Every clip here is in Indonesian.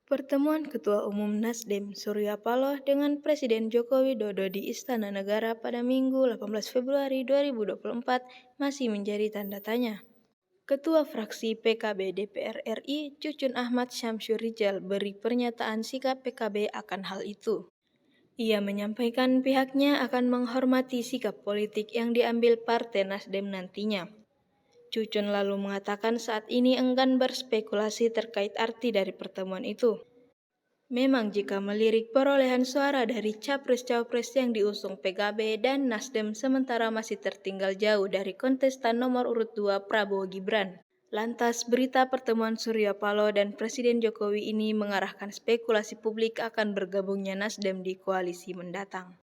Pertemuan Ketua Umum Nasdem Surya Paloh dengan Presiden Joko Widodo di Istana Negara pada Minggu 18 Februari 2024 masih menjadi tanda tanya. Ketua Fraksi PKB DPR RI, Cucun Ahmad Syamsur Rijal beri pernyataan sikap PKB akan hal itu. Ia menyampaikan pihaknya akan menghormati sikap politik yang diambil Partai Nasdem nantinya. Cucun lalu mengatakan saat ini enggan berspekulasi terkait arti dari pertemuan itu. Memang jika melirik perolehan suara dari capres-cawapres yang diusung PKB dan Nasdem sementara masih tertinggal jauh dari kontestan nomor urut 2 Prabowo Gibran. Lantas berita pertemuan Surya Paloh dan Presiden Jokowi ini mengarahkan spekulasi publik akan bergabungnya Nasdem di koalisi mendatang.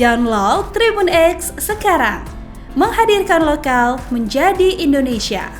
Download Tribun X sekarang, menghadirkan lokal menjadi Indonesia.